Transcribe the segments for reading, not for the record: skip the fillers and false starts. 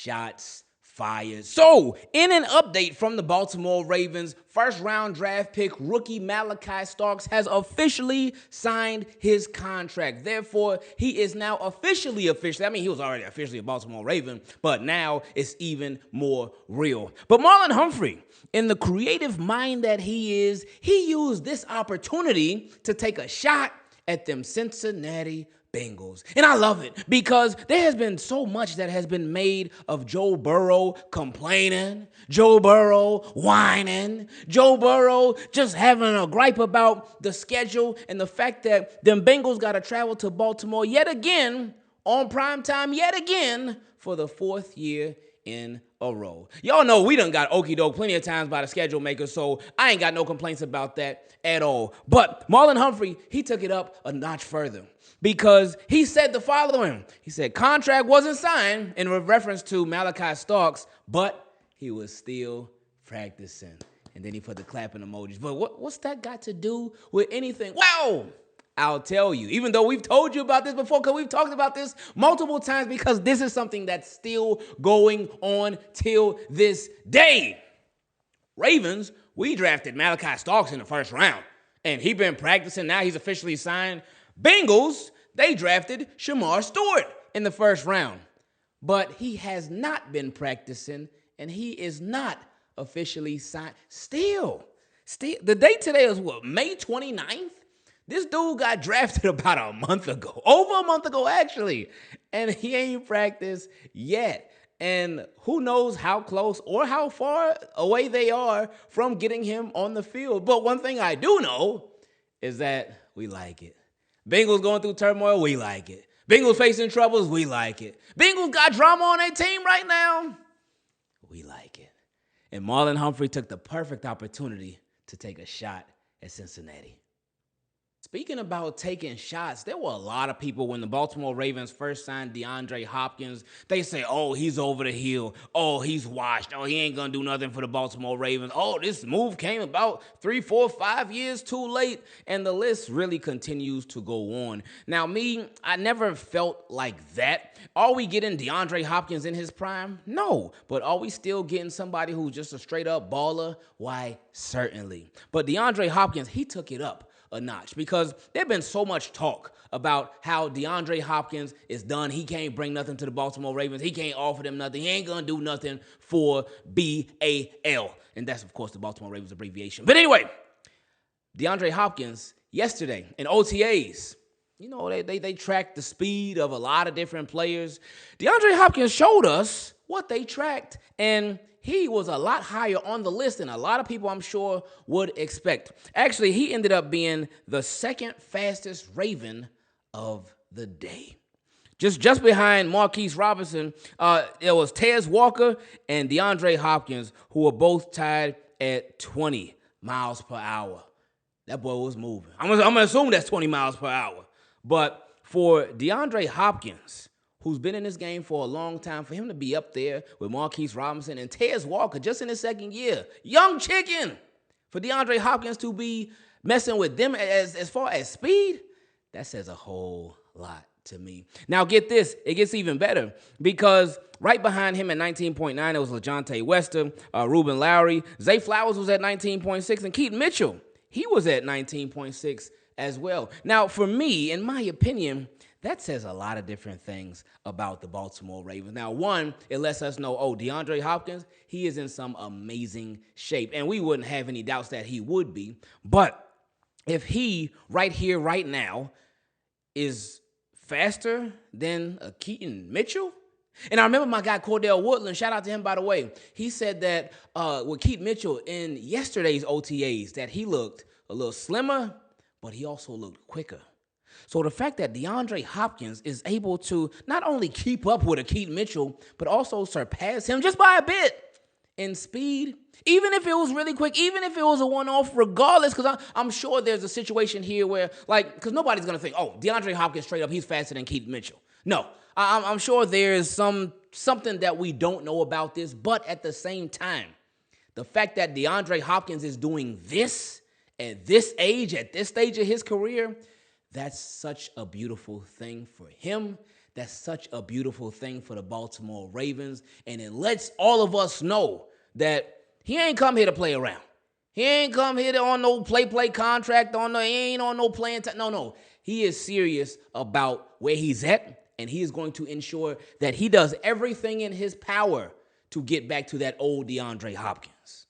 Shots fired. So, in an update from the Baltimore Ravens, first-round draft pick rookie Malaki Starks has officially signed his contract. Therefore, he is now officially, I mean, he was already officially a Baltimore Raven, but now it's even more real. But Marlon Humphrey, in the creative mind that he is, he used this opportunity to take a shot at them Cincinnati Bengals. And I love it because there has been so much that has been made of Joe Burrow complaining, Joe Burrow whining, Joe Burrow just having a gripe about the schedule and the fact that them Bengals got to travel to Baltimore yet again on primetime yet again for the fourth year in a row. Y'all know we done got okie doke plenty of times by the schedule maker, so I ain't got no complaints about that at all. But Marlon Humphrey, he took it up a notch further because he said the following. He said contract wasn't signed in reference to Malaki Starks, but he was still practicing. And then he put the clapping emojis. But what's that got to do with anything? Well, I'll tell you, even though we've told you about this before, because we've talked about this multiple times, because this is something that's still going on till this day. Ravens, we drafted Malaki Starks in the first round, and he been practicing. Now he's officially signed. Bengals, they drafted Shemar Stewart in the first round, but he has not been practicing, and he is not officially signed. Still, the date today is what, May 29th? This dude got drafted about a month ago, over a month ago, actually, and he ain't practiced yet. And who knows how close or how far away they are from getting him on the field. But one thing I do know is that we like it. Bengals going through turmoil, we like it. Bengals facing troubles, we like it. Bengals got drama on their team right now, we like it. And Marlon Humphrey took the perfect opportunity to take a shot at Cincinnati. Speaking about taking shots, there were a lot of people when the Baltimore Ravens first signed DeAndre Hopkins. They say, oh, he's over the hill. Oh, he's washed. Oh, he ain't going to do nothing for the Baltimore Ravens. Oh, this move came about 3, 4, 5 years too late. And the list really continues to go on. Now, I never felt like that. Are we getting DeAndre Hopkins in his prime? No. But are we still getting somebody who's just a straight-up baller? Why, certainly. But DeAndre Hopkins, he took it up a notch because there's been so much talk about how DeAndre Hopkins is done. He can't bring nothing to the Baltimore Ravens. He can't offer them nothing. He ain't going to do nothing for BAL. And that's, of course, the Baltimore Ravens abbreviation. But anyway, DeAndre Hopkins yesterday in OTAs, you know, they tracked the speed of a lot of different players. DeAndre Hopkins showed us what they tracked, and he was a lot higher on the list than a lot of people, I'm sure, would expect. Actually, he ended up being the second fastest Raven of the day. Just behind Marquise Robinson, it was Tez Walker and DeAndre Hopkins, who were both tied at 20 miles per hour. That boy was moving. I'm going to assume that's 20 miles per hour. But for DeAndre Hopkins, who's been in this game for a long time, for him to be up there with Marquise Robinson and Tez Walker just in his second year, young chicken, for DeAndre Hopkins to be messing with them as far as speed, that says a whole lot to me. Now get this, it gets even better because right behind him at 19.9, it was LaJohntay Wester, Ruben Lowry, Zay Flowers was at 19.6, and Keaton Mitchell, he was at 19.6 as well. Now for me, in my opinion, that says a lot of different things about the Baltimore Ravens. Now, one, it lets us know, oh, DeAndre Hopkins, he is in some amazing shape. And we wouldn't have any doubts that he would be. But if he, right here, right now, is faster than a Keaton Mitchell. And I remember my guy Cordell Woodland, shout out to him, by the way. He said that with Keaton Mitchell in yesterday's OTAs, that he looked a little slimmer, but he also looked quicker. So the fact that DeAndre Hopkins is able to not only keep up with a Keaton Mitchell, but also surpass him just by a bit in speed, even if it was really quick, even if it was a one-off, regardless, because I'm sure there's a situation here where, like, because nobody's going to think, oh, DeAndre Hopkins straight up, he's faster than Keaton Mitchell. No, I'm sure there's something that we don't know about this, but at the same time, the fact that DeAndre Hopkins is doing this at this age, at this stage of his career, that's such a beautiful thing for him. That's such a beautiful thing for the Baltimore Ravens, and it lets all of us know that he ain't come here to play around. He ain't come here on no play contract, he ain't on no playing time. No. He is serious about where he's at, and he is going to ensure that he does everything in his power to get back to that old Deandre Hopkins.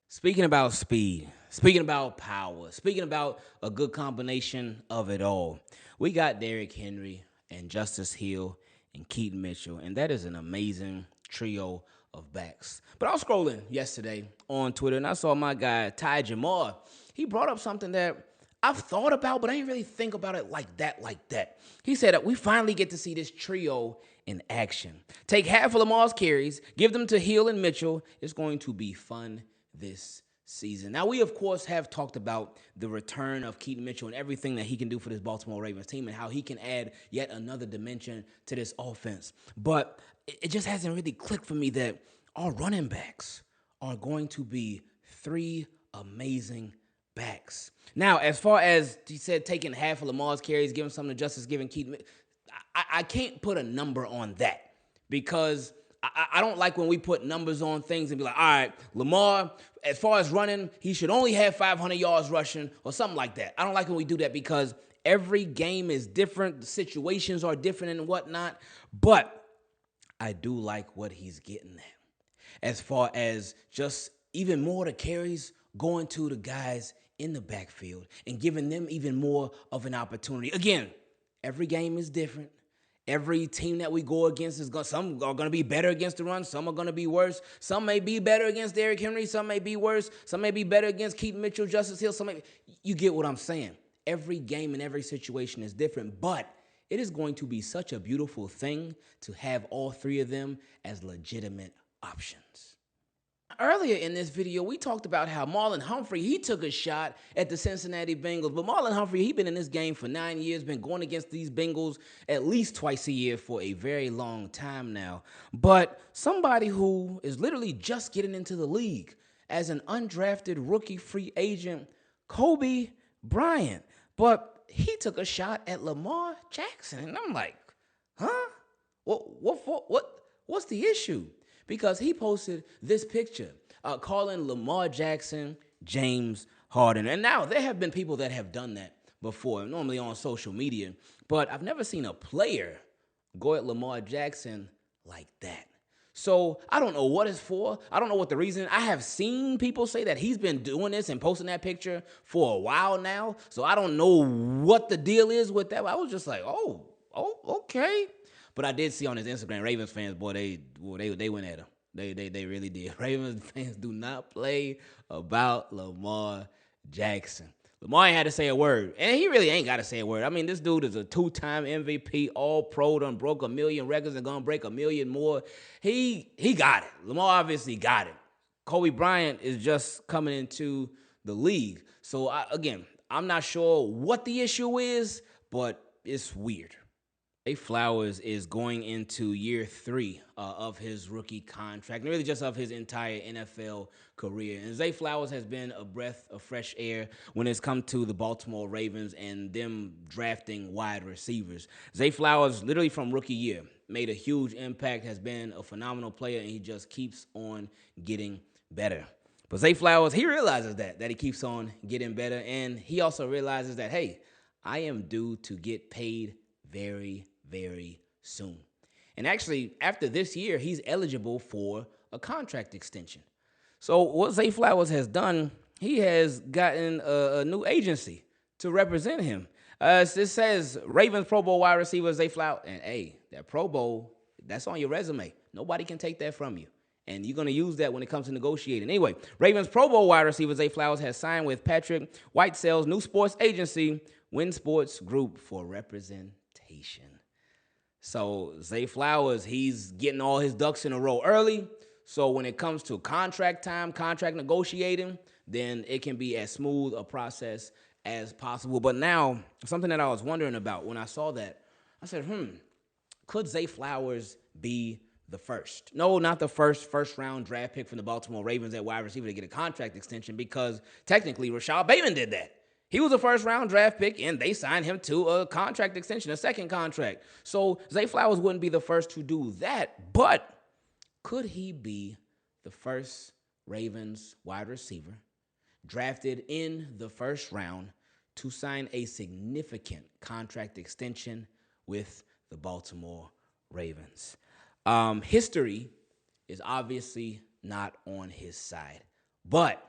Speaking about speed, speaking about power, speaking about a good combination of it all, we got Derrick Henry and Justice Hill and Keaton Mitchell, and that is an amazing trio of backs. But I was scrolling yesterday on Twitter, and I saw my guy, Eijon. He brought up something that I've thought about, but I didn't really think about it like that. He said that we finally get to see this trio in action. Take half of Lamar's carries, give them to Hill and Mitchell. It's going to be fun this season. Now, we, of course, have talked about the return of Keaton Mitchell and everything that he can do for this Baltimore Ravens team and how he can add yet another dimension to this offense. But it just hasn't really clicked for me that our running backs are going to be three amazing backs. Now, as far as he said, taking half of Lamar's carries, giving some to Justice, giving Keaton, I can't put a number on that because I don't like when we put numbers on things and be like, all right, Lamar, as far as running, he should only have 500 yards rushing or something like that. I don't like when we do that because every game is different. The situations are different and whatnot. But I do like what he's getting at. As far as just even more the carries going to the guys in the backfield and giving them even more of an opportunity. Again, every game is different. Every team that we go against some are going to be better against the run. Some are going to be worse. Some may be better against Derrick Henry. Some may be worse. Some may be better against Keaton Mitchell, Justice Hill. You get what I'm saying. Every game and every situation is different, but it is going to be such a beautiful thing to have all three of them as legitimate options. Earlier in this video, we talked about how Marlon Humphrey, he took a shot at the Cincinnati Bengals. But Marlon Humphrey, he's been in this game for 9 years, been going against these Bengals at least twice a year for a very long time now. But somebody who is literally just getting into the league as an undrafted rookie free agent, Cobee Bryant. But he took a shot at Lamar Jackson. And I'm like, huh? What's the issue? Because he posted this picture calling Lamar Jackson James Harden. And now there have been people that have done that before, normally on social media. But I've never seen a player go at Lamar Jackson like that. So I don't know what it's for. I don't know what the reason. I have seen people say that he's been doing this and posting that picture for a while now. So I don't know what the deal is with that. I was just like, oh, okay. But I did see on his Instagram, Ravens fans, boy, they went at him. They really did. Ravens fans do not play about Lamar Jackson. Lamar ain't had to say a word, and he really ain't got to say a word. I mean, this dude is a two-time MVP, all-pro, done broke 1 million records and gonna break 1 million more. He got it. Lamar obviously got it. Cobee Bryant is just coming into the league. So, I'm not sure what the issue is, but it's weird. Zay Flowers is going into year 3 of his rookie contract, and really just of his entire NFL career. And Zay Flowers has been a breath of fresh air when it's come to the Baltimore Ravens and them drafting wide receivers. Zay Flowers, literally from rookie year, made a huge impact, has been a phenomenal player, and he just keeps on getting better. But Zay Flowers, he realizes that he keeps on getting better, and he also realizes that, hey, I am due to get paid very, very soon. And actually, after this year, he's eligible for a contract extension. So what Zay Flowers has done, he has gotten a new agency to represent him. It says Ravens Pro Bowl wide receiver Zay Flowers. And hey, that Pro Bowl, that's on your resume. Nobody can take that from you. And you're going to use that when it comes to negotiating. Anyway, Ravens Pro Bowl wide receiver Zay Flowers has signed with Patrick Whitesell's new sports agency, Win Sports Group, for representation. So Zay Flowers, he's getting all his ducks in a row early. So when it comes to contract time, contract negotiating, then it can be as smooth a process as possible. But now, something that I was wondering about when I saw that, I said, could Zay Flowers be the first? No, not the first round draft pick from the Baltimore Ravens at wide receiver to get a contract extension, because technically Rashad Bateman did that. He was a first-round draft pick, and they signed him to a contract extension, a second contract. So Zay Flowers wouldn't be the first to do that, but could he be the first Ravens wide receiver drafted in the first round to sign a significant contract extension with the Baltimore Ravens? History is obviously not on his side, but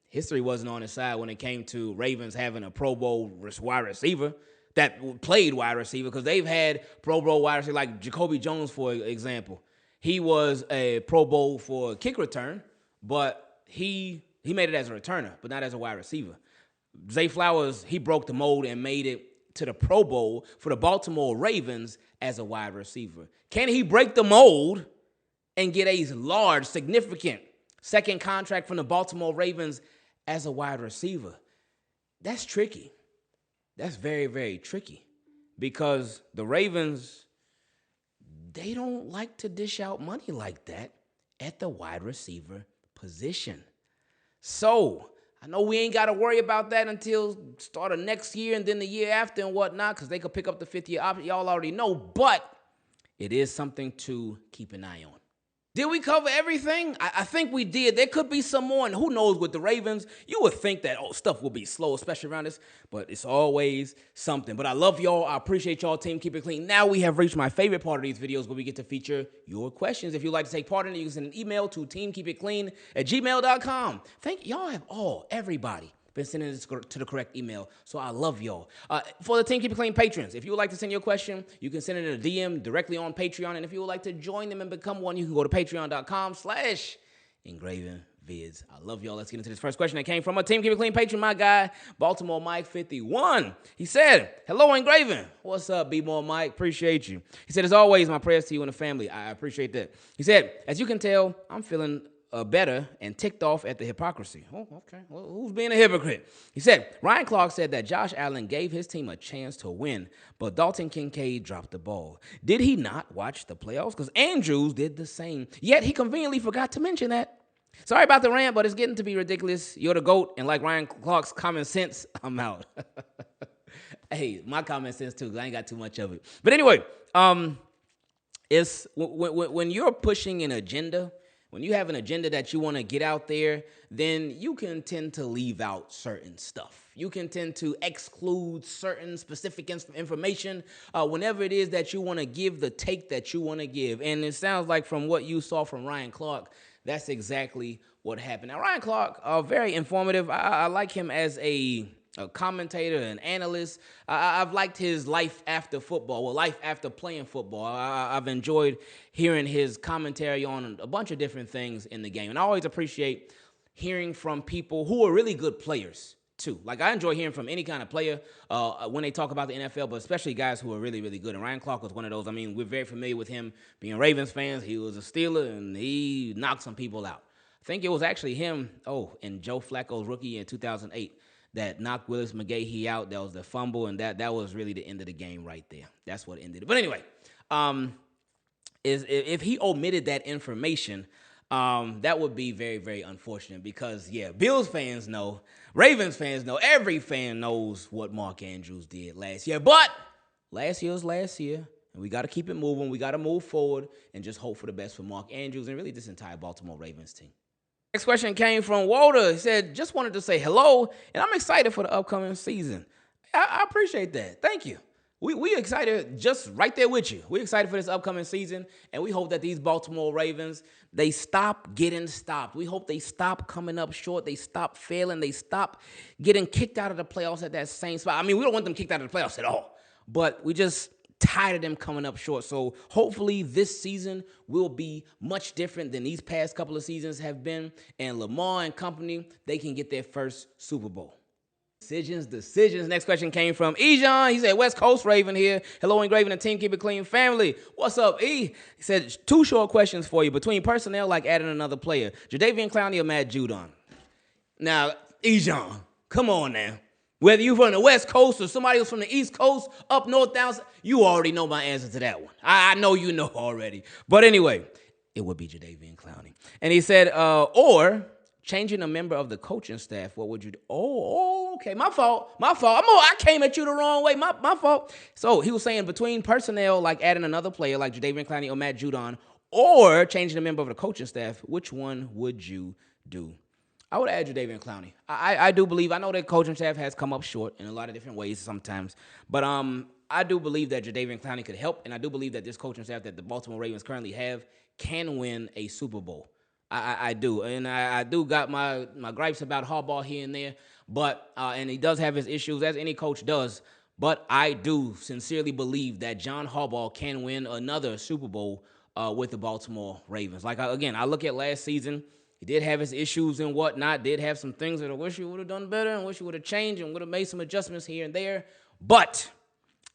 history wasn't on his side when it came to Ravens having a Pro Bowl wide receiver that played wide receiver, because they've had Pro Bowl wide receiver like Jacoby Jones, for example. He was a Pro Bowl for kick return, but he made it as a returner, but not as a wide receiver. Zay Flowers, he broke the mold and made it to the Pro Bowl for the Baltimore Ravens as a wide receiver. Can he break the mold and get a large, significant second contract from the Baltimore Ravens as a wide receiver? That's tricky. That's very, very tricky, because the Ravens, they don't like to dish out money like that at the wide receiver position. So I know we ain't got to worry about that until start of next year and then the year after and whatnot, because they could pick up the 5th-year option. Y'all already know, but it is something to keep an eye on. Did we cover everything? I think we did. There could be some more, and who knows with the Ravens. You would think that, stuff will be slow, especially around this, but it's always something. But I love y'all. I appreciate y'all, Team Keep It Clean. Now we have reached my favorite part of these videos, where we get to feature your questions. If you'd like to take part in it, you can send an email to teamkeepitclean@gmail.com. Thank y'all have everybody been sending this to the correct email, so I love y'all. For the Team Keep It Clean patrons, if you would like to send your question, you can send it in a DM directly on Patreon, and if you would like to join them and become one, you can go to patreon.com/Ingravenvids. I love y'all. Let's get into this first question that came from a Team Keep It Clean patron, my guy, Baltimore Mike 51. He said, "Hello, Ingraven." What's up, B-More Mike? Appreciate you. He said, "As always, my prayers to you and the family." I appreciate that. He said, "As you can tell, I'm feeling better and ticked off at the hypocrisy." Oh, okay. Well, who's being a hypocrite? He said, "Ryan Clark said that Josh Allen gave his team a chance to win, but Dalton Kincaid dropped the ball. Did he not watch the playoffs? Because Andrews did the same. Yet he conveniently forgot to mention that. Sorry about the rant, but it's getting to be ridiculous. You're the GOAT, and like Ryan Clark's common sense, I'm out." Hey, my common sense too, because I ain't got too much of it. But anyway, it's when you're pushing an agenda, when you have an agenda that you want to get out there, then you can tend to leave out certain stuff. You can tend to exclude certain specific information whenever it is that you want to give the take that you want to give. And it sounds like from what you saw from Ryan Clark, that's exactly what happened. Now, Ryan Clark, very informative. I like him as a commentator, an analyst. I've liked his life after football, life after playing football. I've enjoyed hearing his commentary on a bunch of different things in the game. And I always appreciate hearing from people who are really good players, too. Like, I enjoy hearing from any kind of player when they talk about the NFL, but especially guys who are really, really good. And Ryan Clark was one of those. I mean, we're very familiar with him being Ravens fans. He was a Steeler, and he knocked some people out. I think it was actually him, in Joe Flacco's rookie year in 2008. That knocked Willis McGahee out. That was the fumble, and that was really the end of the game right there. That's what ended it. But anyway, if he omitted that information, that would be very, very unfortunate, because, Bills fans know, Ravens fans know, every fan knows what Mark Andrews did last year. But last year was last year, and we got to keep it moving. We got to move forward and just hope for the best for Mark Andrews and really this entire Baltimore Ravens team. Next question came from Dwoda. He said, "Just wanted to say hello, and I'm excited for the upcoming season." I appreciate that. Thank you. We excited, just right there with you. We're excited for this upcoming season, and we hope that these Baltimore Ravens, they stop getting stopped. We hope they stop coming up short. They stop failing. They stop getting kicked out of the playoffs at that same spot. I mean, we don't want them kicked out of the playoffs at all, but we just tired of them coming up short. So hopefully this season will be much different than these past couple of seasons have been, and Lamar and company, they can get their first Super Bowl. Decisions. Next question came from Eijon. He said, "West Coast Raven here. Hello, Ingraven and Team Keep It Clean family. What's up, E?" He said, "2 short questions for you. Between personnel, like adding another player, Jadeveon Clowney or Matt Judon?" Now, Eijon, come on now. Whether you're from the West Coast or somebody else from the East Coast, up north, down south, you already know my answer to that one. I know you know already. But anyway, it would be Jadeveon Clowney. And he said, or changing a member of the coaching staff, what would you do? Okay, my fault. I came at you the wrong way. My fault. So he was saying between personnel, like adding another player like Jadeveon Clowney or Matt Judon, or changing a member of the coaching staff, which one would you do? I would add Jadeveon Clowney. I do believe, I know that coaching staff has come up short in a lot of different ways sometimes, but I do believe that Jadeveon Clowney could help, and I do believe that this coaching staff that the Baltimore Ravens currently have can win a Super Bowl. I do, and I do got my gripes about Harbaugh here and there, but and he does have his issues, as any coach does, but I do sincerely believe that John Harbaugh can win another Super Bowl with the Baltimore Ravens. Like, again, I look at last season, he did have his issues and whatnot, did have some things that I wish he would have done better and wish he would have changed and would have made some adjustments here and there, but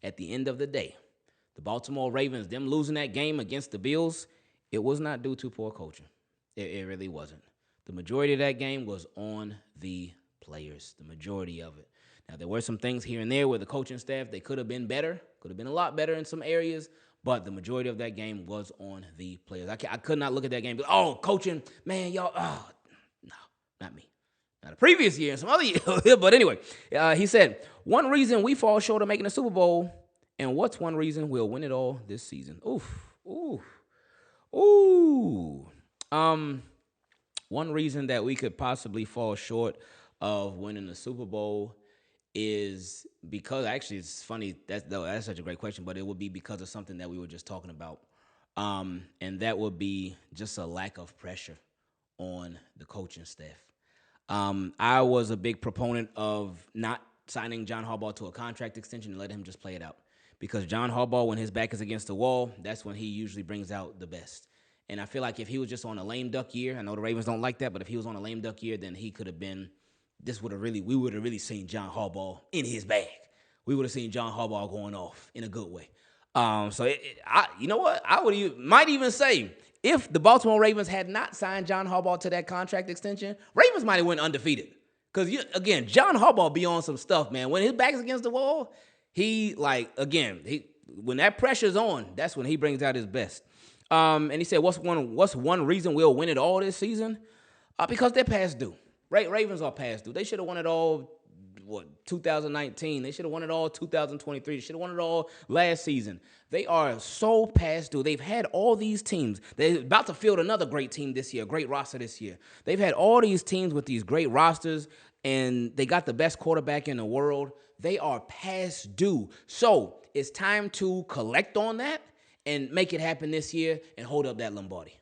at the end of the day, the Baltimore Ravens, them losing that game against the Bills, it was not due to poor coaching. It really wasn't. The majority of that game was on the players, the majority of it. Now, there were some things here and there where the coaching staff, they could have been better, could have been a lot better in some areas, but the majority of that game was on the players. I could not look at that game, but, coaching, man, y'all, no, not me. Now, the previous year and some other years, but anyway, he said, one reason we fall short of making the Super Bowl, and what's one reason we'll win it all this season? Ooh. One reason that we could possibly fall short of winning the Super Bowl is because, actually, it's funny, that's such a great question, but it would be because of something that we were just talking about, and that would be just a lack of pressure on the coaching staff. I was a big proponent of not signing John Harbaugh to a contract extension and let him just play it out, because John Harbaugh, when his back is against the wall, that's when he usually brings out the best. And I feel like if he was just on a lame duck year, I know the Ravens don't like that, but if he was on a lame duck year, then he could have been, we would have really seen John Harbaugh in his bag. We would have seen John Harbaugh going off in a good way. You know what? Might even say, if the Baltimore Ravens had not signed John Harbaugh to that contract extension, Ravens might have went undefeated. Because, again, John Harbaugh be on some stuff, man. When his back is against the wall, when that pressure's on, that's when he brings out his best. And he said, what's one reason we'll win it all this season? Because they're past due. Ravens are past due. They should have won it all, 2019. They should have won it all 2023. They should have won it all last season. They are so past due. They've had all these teams. They're about to field another great team this year, great roster this year. They've had all these teams with these great rosters, and they got the best quarterback in the world. They are past due. So it's time to collect on that and make it happen this year and hold up that Lombardi.